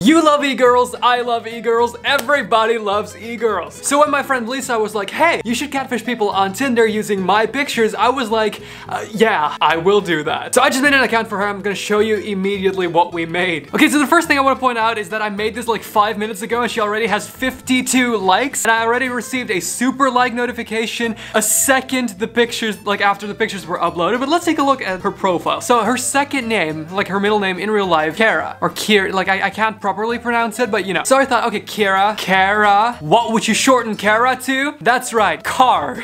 You love e-girls, I love e-girls, everybody loves e-girls. So when my friend Lisa was like, hey, you should catfish people on Tinder using my pictures, I was like, yeah, I will do that. So I just made an account for her. I'm gonna show you immediately what we made. Okay, so the first thing I want to point out is that I made this like 5 minutes ago and she already has 52 likes. And I already received a super like notification a second the pictures, like after the pictures were uploaded. But let's take a look at her profile. So her second name, like her middle name in real life, Kara, or Kira, like I can't properly pronounce it, but you know. So I thought, okay, Kara, what would you shorten Kara to? That's right, Car.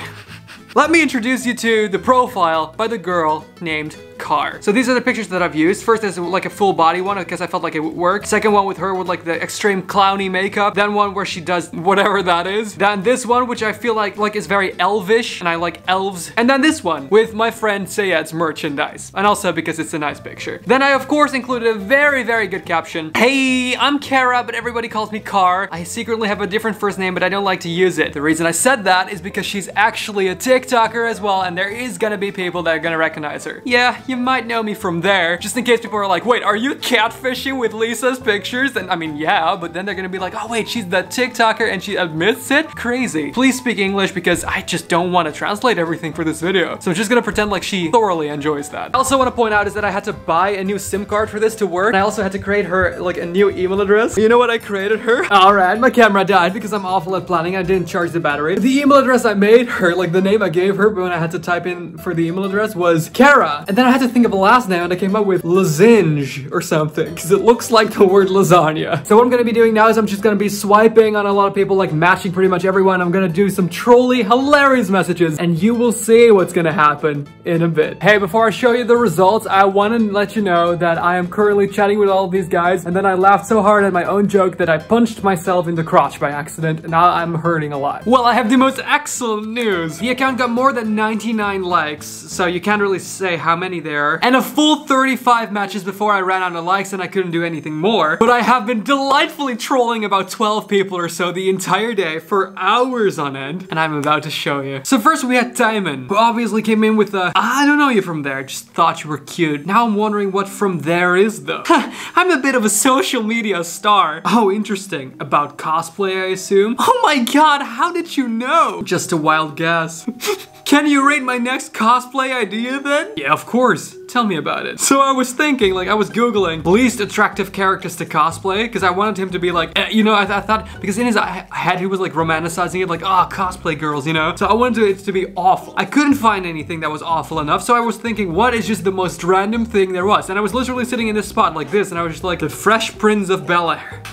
Let me introduce you to the profile by the girl named Car. So these are the pictures that I've used. First is like a full body one because I felt like it would work. Second one with her with like the extreme clowny makeup. Then one where she does whatever that is. Then this one which I feel like is very elvish and I like elves. And then this one with my friend Sayed's merchandise. And also because it's a nice picture. Then I of course included a very, very good caption. Hey, I'm Kara, but everybody calls me Car. I secretly have a different first name, but I don't like to use it. The reason I said that is because she's actually a TikToker as well, and there is gonna be people that are gonna recognize her. Yeah, you might know me from there, just in case people are like, wait, are you catfishing with Lisa's pictures? And I mean, yeah, but then they're gonna be like, oh wait, she's the TikToker and she admits it? Crazy. Please speak English because I just don't want to translate everything for this video. So I'm just gonna pretend like she thoroughly enjoys that. I also want to point out is that I had to buy a new SIM card for this to work. And I also had to create her like a new email address. You know what I created her? Alright, my camera died because I'm awful at planning. I didn't charge the battery. The email address I made her, like the name I gave her, but when I had to type in for the email address was Kara. And then I had to think of a last name and I came up with Lazinge or something because it looks like the word lasagna. So what I'm going to be doing now is I'm just going to be swiping on a lot of people, like matching pretty much everyone. I'm going to do some trolly hilarious messages and you will see what's going to happen in a bit. Hey, before I show you the results, I want to let you know that I am currently chatting with all of these guys and then I laughed so hard at my own joke that I punched myself in the crotch by accident and now I'm hurting a lot. Well, I have the most excellent news. The account got more than 99 likes, so you can't really say how many there are, and a full 35 matches before I ran out of likes and I couldn't do anything more. But I have been delightfully trolling about 12 people or so the entire day for hours on end, and I'm about to show you. So first we had Timon, who obviously came in with a, I don't know you from there, just thought you were cute. Now I'm wondering what from there is though. I'm a bit of a social media star. Oh, interesting. About cosplay, I assume? Oh my god, how did you know? Just a wild guess. Can you rate my next cosplay idea then? Yeah, of course. Tell me about it. So I was thinking, like I was Googling least attractive characters to cosplay because I wanted him to be like, you know, I thought, because in his head he was like romanticizing it like, ah, oh, cosplay girls, you know? So I wanted it to be awful. I couldn't find anything that was awful enough. So I was thinking, what is just the most random thing there was? And I was literally sitting in this spot like this and I was just like, the Fresh Prince of Bel-Air.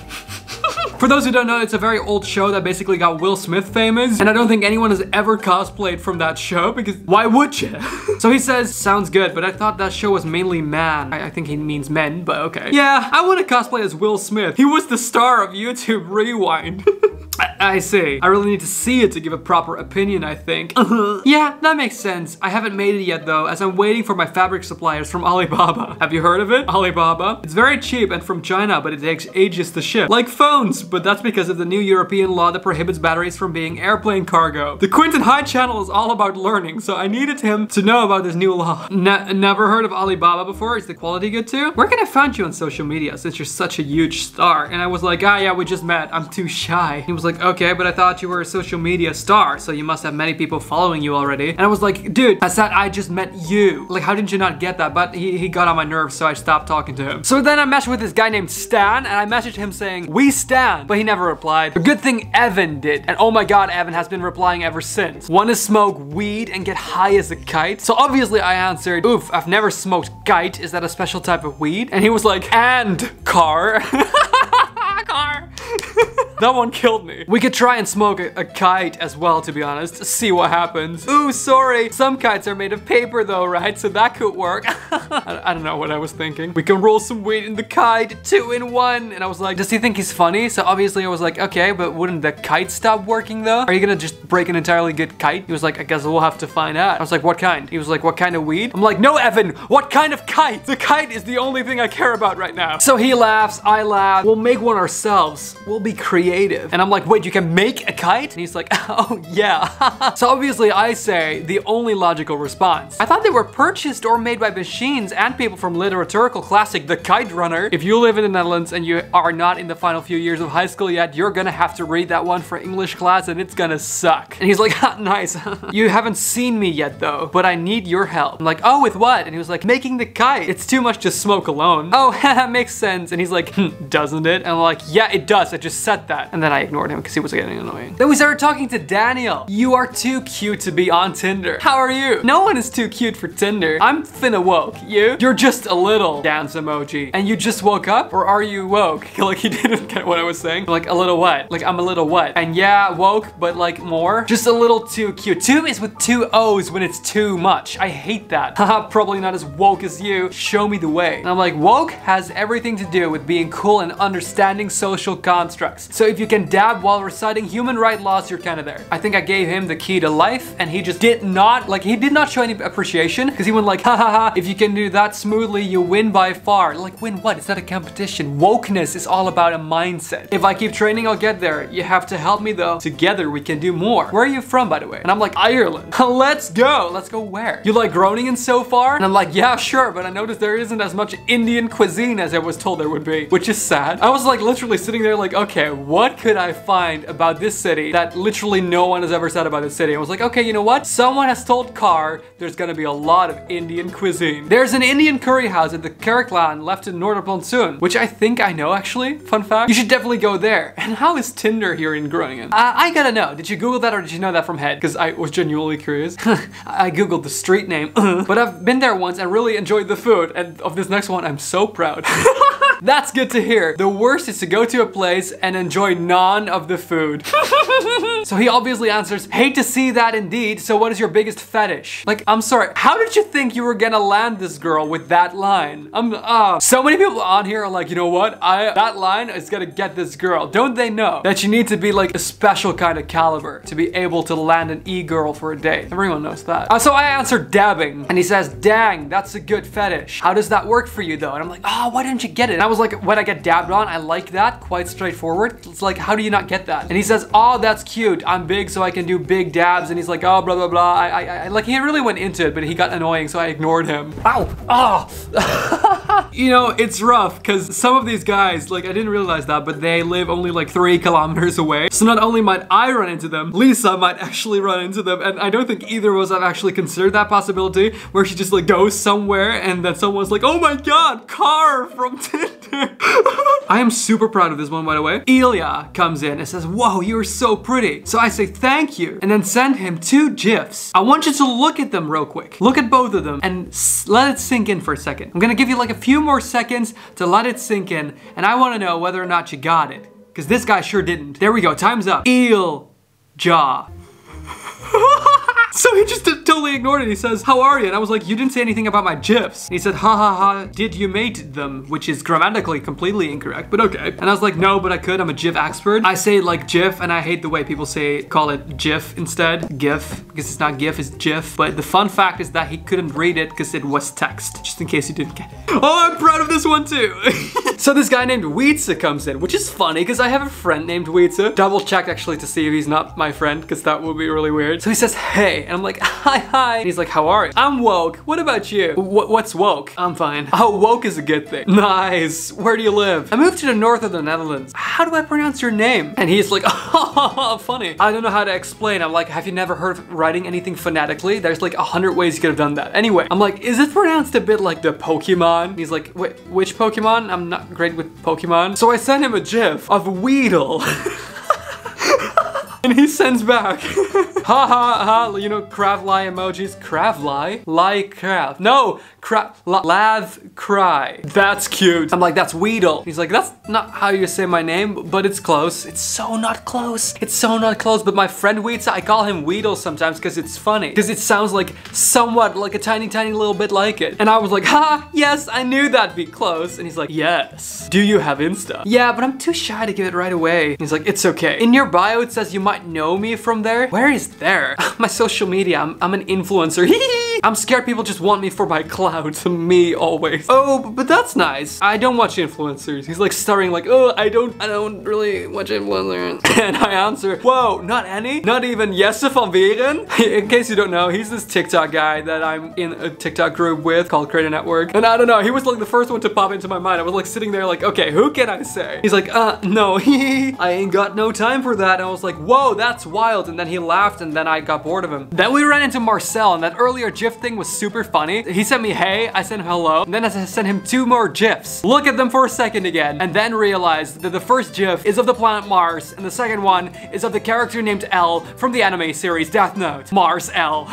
For those who don't know, it's a very old show that basically got Will Smith famous. And I don't think anyone has ever cosplayed from that show because why would you? So he says, sounds good, but I thought that show was mainly man. I think he means men, but okay. Yeah, I want to cosplay as Will Smith. He was the star of YouTube Rewind. I see. I really need to see it to give a proper opinion, I think. Yeah, that makes sense. I haven't made it yet though, as I'm waiting for my fabric suppliers from Alibaba. Have you heard of it? Alibaba? It's very cheap and from China, but it takes ages to ship. Like phones, but that's because of the new European law that prohibits batteries from being airplane cargo. The Quinten Hyde channel is all about learning, so I needed him to know about this new law. Never heard of Alibaba before? Is the quality good too? Where can I find you on social media since you're such a huge star? And I was like, ah yeah, we just met. I'm too shy. He was like, okay, but I thought you were a social media star, so you must have many people following you already. And I was like, dude, I said I just met you. Like, how did you not get that? But he got on my nerves, so I stopped talking to him. So then I matched with this guy named Stan, and I messaged him saying, we stan, but he never replied. A good thing Evan did. And oh my god, Evan has been replying ever since. Want to smoke weed and get high as a kite? So obviously I answered, oof, I've never smoked kite. Is that a special type of weed? And he was like, and car. Car. That one killed me. We could try and smoke a kite as well, to be honest. See what happens. Ooh, sorry. Some kites are made of paper though, right? So that could work. I don't know what I was thinking. We can roll some weed in the kite, 2 in 1. And I was like, does he think he's funny? So obviously I was like, okay, but wouldn't the kite stop working though? Are you gonna just break an entirely good kite? He was like, I guess we'll have to find out. I was like, what kind? He was like, what kind of weed? I'm like, no, Evan, what kind of kite? The kite is the only thing I care about right now. So he laughs, I laugh. We'll make one ourselves. We'll be creative. creative. And I'm like, wait, you can make a kite? And he's like, oh yeah. So obviously I say the only logical response. I thought they were purchased or made by machines and people from literature classic The Kite Runner. If you live in the Netherlands and you are not in the final few years of high school yet, you're gonna have to read that one for English class and it's gonna suck. And he's like, nice. You haven't seen me yet though, but I need your help. I'm like, oh, with what? And he was like, making the kite. It's too much to smoke alone. Oh, that makes sense. And he's like, doesn't it? And I'm like, yeah, it does. I just said that. And then I ignored him because he was getting annoying. Then we started talking to Daniel. You are too cute to be on Tinder. How are you? No one is too cute for Tinder. I'm finna woke. You? You're just a little dance emoji. And you just woke up? Or are you woke? Like he didn't get what I was saying. Like a little what? Like I'm a little what? And yeah, woke, but like more? Just a little too cute. Too is with 2 O's when it's too much. I hate that. Haha, probably not as woke as you. Show me the way. And I'm like, woke has everything to do with being cool and understanding social constructs. So if you can dab while reciting human rights laws, you're kind of there. I think I gave him the key to life and he just did not, like he did not show any appreciation because he went like, ha ha ha, if you can do that smoothly, you win by far. Like win what? It's not a competition. Wokeness is all about a mindset. If I keep training, I'll get there. You have to help me though. Together we can do more. Where are you from, by the way? And I'm like, Ireland. Let's go. Let's go where? You like Groningen so far? And I'm like, yeah, sure, but I noticed there isn't as much Indian cuisine as I was told there would be, which is sad. I was like literally sitting there like, okay, what could I find about this city that literally no one has ever said about this city? I was like, okay, you know what? Someone has told Car there's gonna be a lot of Indian cuisine. There's an Indian curry house at the Kerklaan left in Noorderplantsoen, which I think I know actually. Fun fact. You should definitely go there. And how is Tinder here in Groningen? I gotta know. Did you Google that or did you know that from head? Because I was genuinely curious. I Googled the street name, but I've been there once and really enjoyed the food. And of this next one, I'm so proud. That's good to hear. The worst is to go to a place and enjoy none of the food. So he obviously answers, hate to see that indeed. So what is your biggest fetish? Like, I'm sorry. How did you think you were gonna land this girl with that line? So many people on here are like, you know what? That line is gonna get this girl. Don't they know that you need to be like a special kind of caliber to be able to land an e-girl for a date? Everyone knows that. So I answered dabbing and he says, dang, that's a good fetish. How does that work for you though? And I'm like, oh, why didn't you get it? And I was like, when I get dabbed on, I like that. Quite straightforward. It's like, how do you not get that? And he says, oh, that's cute. I'm big, so I can do big dabs. And he's like, oh, blah, blah, blah. I like, he really went into it, but he got annoying, so I ignored him. Ow. Oh. You know, it's rough, because some of these guys, like, I didn't realize that, but they live only like 3 kilometers away. So not only might I run into them, Lisa might actually run into them. And I don't think either of us have actually considered that possibility, where she just like goes somewhere and then someone's like, oh my God, Car from Tinder. I am super proud of this one, by the way. Ilya comes in and says, whoa, you're so pretty. So I say, thank you. And then send him 2 GIFs. I want you to look at them real quick. Look at both of them and let it sink in for a second. I'm gonna give you like a few more seconds to let it sink in. And I wanna know whether or not you got it. Because this guy sure didn't. There we go, time's up. Ilya. So he just totally ignored it. He says, how are you? And I was like, you didn't say anything about my GIFs. And he said, ha ha ha, did you mate them? Which is grammatically completely incorrect, but okay. And I was like, no, but I could, I'm a GIF expert. I say like GIF, and I hate the way people call it GIF instead. GIF, because it's not GIF, it's GIF. But the fun fact is that he couldn't read it because it was text, just in case you didn't get it. Oh, I'm proud of this one too. So this guy named Wietse comes in, which is funny because I have a friend named Wietse. Double checked actually to see if he's not my friend, because that would be really weird. So he says, hey. And I'm like, hi. And he's like, how are you? I'm woke. What about you? What's woke? I'm fine. Oh, woke is a good thing. Nice. Where do you live? I moved to the north of the Netherlands. How do I pronounce your name? And he's like, oh, funny. I don't know how to explain. I'm like, have you never heard of writing anything phonetically? There's like 100 ways you could have done that. Anyway, I'm like, is it pronounced a bit like the Pokemon? And he's like, wait, which Pokemon? I'm not great with Pokemon. So I sent him a GIF of Weedle. And he sends back, ha ha ha, you know, Cravly emojis. Cravly? Lie crav. No, lav cry. That's cute. I'm like, that's Weedle. He's like, that's not how you say my name, but it's close. It's so not close. It's so not close. But my friend Wietse, I call him Weedle sometimes because it's funny. Because it sounds like somewhat like a tiny little bit like it. And I was like, ha, yes, I knew that'd be close. And he's like, yes. Do you have Insta? Yeah, but I'm too shy to give it right away. And he's like, it's okay. In your bio, it says you might know me from there. Where is there? My social media, I'm an influencer. I'm scared people just want me for my clout. Me always. Oh, but that's nice. I don't watch influencers. He's like stuttering like, oh, I don't really watch influencers. And I answer, whoa, not any? Not even Jesse van Weren? In case you don't know, he's this TikTok guy that I'm in a TikTok group with called Creator Network. And I don't know, he was like the first one to pop into my mind. I was like sitting there like, okay, who can I say? He's like, no, I ain't got no time for that. And I was like, whoa, that's wild. And then he laughed and then I got bored of him. Then we ran into Marcel and that earlier GIF thing was super funny. He sent me hey, I sent him hello. And then I sent him 2 more GIFs. Look at them for a second again. And then realized that the first GIF is of the planet Mars and the second one is of the character named L from the anime series Death Note. Mars L.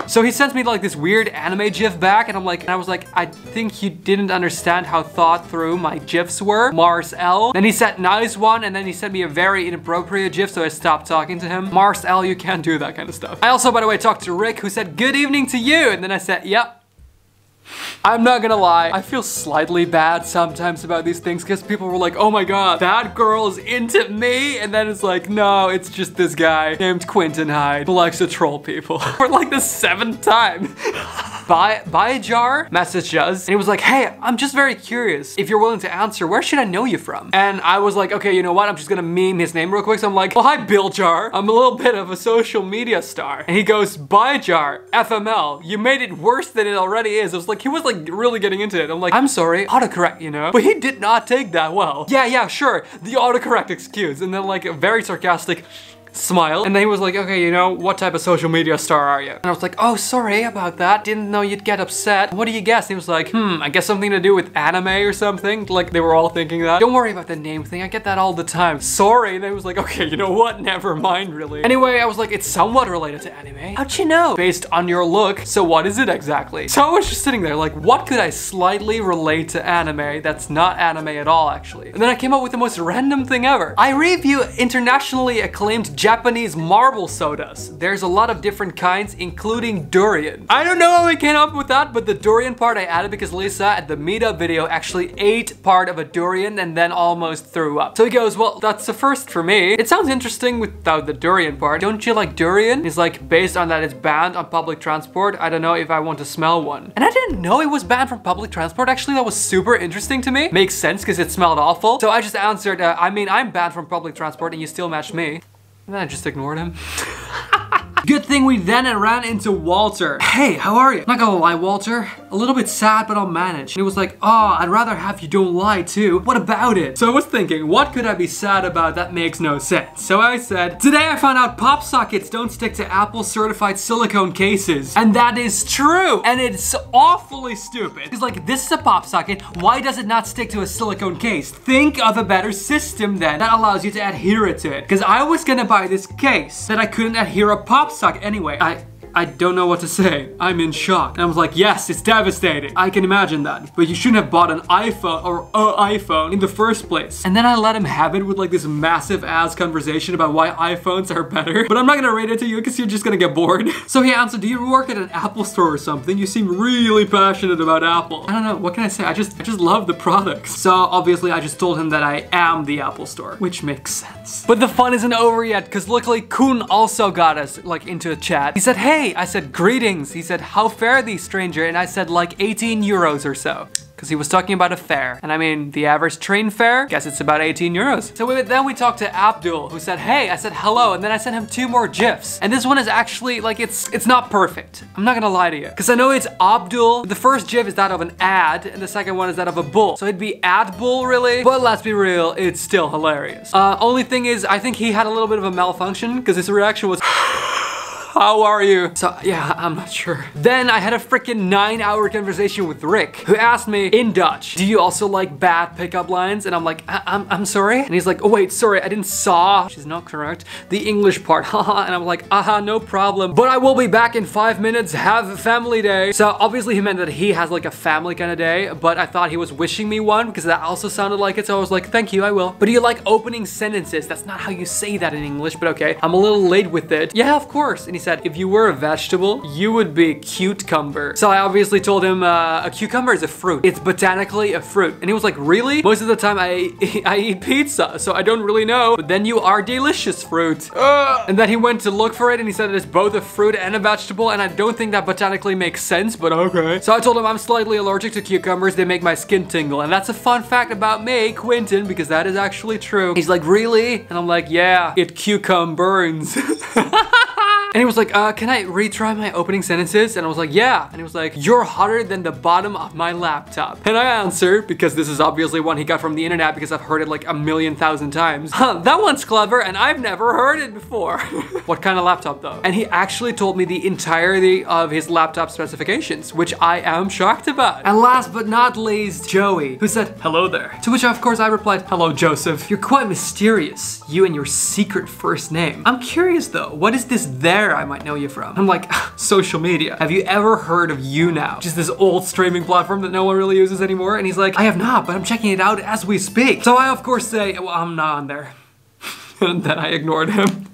So he sends me like this weird anime GIF back and I was like, I think you didn't understand how thought through my GIFs were. Mars L. Then he said nice one and then he sent me a very inappropriate GIF, so I stopped talking to him. Mars L, you can't do that kind of stuff. I also, by the way, talked to Rick who said good evening to you and then I said, yep. I'm not gonna lie, I feel slightly bad sometimes about these things because people were like, oh my god, that girl is into me, and then it's like, no, it's just this guy named Quinten Hyde who likes to troll people for like the 7th time. Buy a jar, messaged us, and he was like, hey, I'm just very curious. If you're willing to answer, where should I know you from? And I was like, okay, you know what? I'm just gonna meme his name real quick. So I'm like, well, hi, Bill Jar. I'm a little bit of a social media star. And he goes, buy a jar, FML. You made it worse than it already is. I was like, he was like really getting into it. I'm like, I'm sorry, autocorrect, you know? But he did not take that well. Yeah, sure, the autocorrect excuse. And then like a very sarcastic smile. And then he was like, okay, you know, what type of social media star are you? And I was like, oh, sorry about that. Didn't know you'd get upset. What do you guess? And he was like, I guess something to do with anime or something. Like they were all thinking that. Don't worry about the name thing. I get that all the time. Sorry. And then he was like, okay, you know what? Never mind, really. Anyway, I was like, it's somewhat related to anime. How'd you know? Based on your look. So what is it exactly? So I was just sitting there like, what could I slightly relate to anime that's not anime at all, actually? And then I came up with the most random thing ever. I review internationally acclaimed Japanese marble sodas. There's a lot of different kinds, including durian. I don't know how we came up with that, but the durian part I added because Lisa at the meetup video actually ate part of a durian and then almost threw up. So he goes, well, that's a first for me. It sounds interesting without the durian part. Don't you like durian? He's like, based on that it's banned on public transport, I don't know if I want to smell one. And I didn't know it was banned from public transport. Actually, that was super interesting to me. Makes sense because it smelled awful. So I just answered, I mean, I'm banned from public transport and you still matched me. And then I just ignored him. Good thing we then ran into Walter. Hey, how are you? Not gonna lie, Walter. A little bit sad, but I'll manage. And he was like, oh, I'd rather have you don't lie too. What about it? So I was thinking, what could I be sad about that makes no sense? So I said, today I found out pop sockets don't stick to Apple certified silicone cases. And that is true. And it's awfully stupid. It's like, this is a pop socket. Why does it not stick to a silicone case? Think of a better system then that allows you to adhere it to it. Because I was gonna buy this case that I couldn't adhere a pop socket. Anyway, I don't know what to say. I'm in shock. And I was like, yes, it's devastating. I can imagine that. But you shouldn't have bought an iPhone or a iPhone in the first place. And then I let him have it with like this massive ass conversation about why iPhones are better. But I'm not gonna rate it to you because you're just gonna get bored. So he answered, do you work at an Apple store or something? You seem really passionate about Apple. I don't know, what can I say? I just love the products. So obviously I just told him that I am the Apple store, which makes sense. But the fun isn't over yet because luckily Kun also got us like into a chat. He said, hey, I said, greetings. He said, how fare thee, stranger? And I said, like 18 euros or so. Because he was talking about a fare. And I mean, the average train fare, guess it's about 18 euros. So then we talked to Abdul, who said, hey, I said hello, and then I sent him 2 more GIFs. And this one is actually, like, it's not perfect. I'm not gonna lie to you. Because I know it's Abdul. The first GIF is that of an ad, and the second one is that of a bull. So it'd be ad bull, really. But let's be real, it's still hilarious. Only thing is, I think he had a little bit of a malfunction, because his reaction was, how are you? So yeah, I'm not sure. Then I had a freaking 9-hour conversation with Rick, who asked me in Dutch, do you also like bad pickup lines? And I'm like, I'm sorry. And he's like, oh wait, sorry, I didn't saw, which is not correct, the English part, haha. And I'm like, aha, no problem. But I will be back in 5 minutes, have a family day. So obviously he meant that he has like a family kind of day, but I thought he was wishing me one because that also sounded like it. So I was like, thank you, I will. But do you like opening sentences? That's not how you say that in English, but okay. I'm a little late with it. Yeah, of course. And he said, if you were a vegetable, you would be cucumber. So I obviously told him a cucumber is a fruit. It's botanically a fruit. And he was like, really? Most of the time I eat pizza, so I don't really know. But then you are delicious fruit. And then he went to look for it and he said it's both a fruit and a vegetable, and I don't think that botanically makes sense, but okay. So I told him I'm slightly allergic to cucumbers. They make my skin tingle. And that's a fun fact about me, Quinten, because that is actually true. He's like, really? And I'm like, yeah, it cucumbers. And he was like, can I retry my opening sentences? And I was like, yeah. And he was like, you're hotter than the bottom of my laptop. And I answered, because this is obviously one he got from the internet because I've heard it like 1,000,000 times. Huh, that one's clever and I've never heard it before. What kind of laptop though? And he actually told me the entirety of his laptop specifications, which I am shocked about. And last but not least, Joey, who said, hello there. To which of course I replied, hello Joseph. You're quite mysterious, you and your secret first name. I'm curious though, what is this there I might know you from? I'm like, social media. Have you ever heard of YouNow? Just this old streaming platform that no one really uses anymore. And he's like, I have not, but I'm checking it out as we speak. So I of course say, well, I'm not on there. And then I ignored him.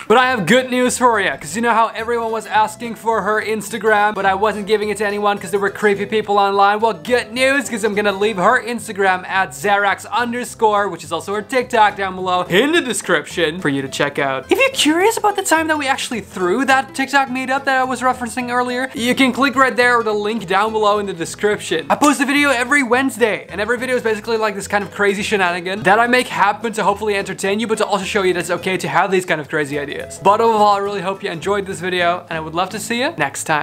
But I have good news for you, because you know how everyone was asking for her Instagram, but I wasn't giving it to anyone because there were creepy people online? Well, good news, because I'm gonna leave her Instagram at Xerax_, which is also her TikTok down below in the description for you to check out. If you're curious about the time that we actually threw that TikTok meetup that I was referencing earlier, you can click right there or the link down below in the description. I post a video every Wednesday, and every video is basically like this kind of crazy shenanigan that I make happen to hopefully entertain you, but to also show you that it's okay to have these kind of crazy ideas. But overall, I really hope you enjoyed this video, and I would love to see you next time.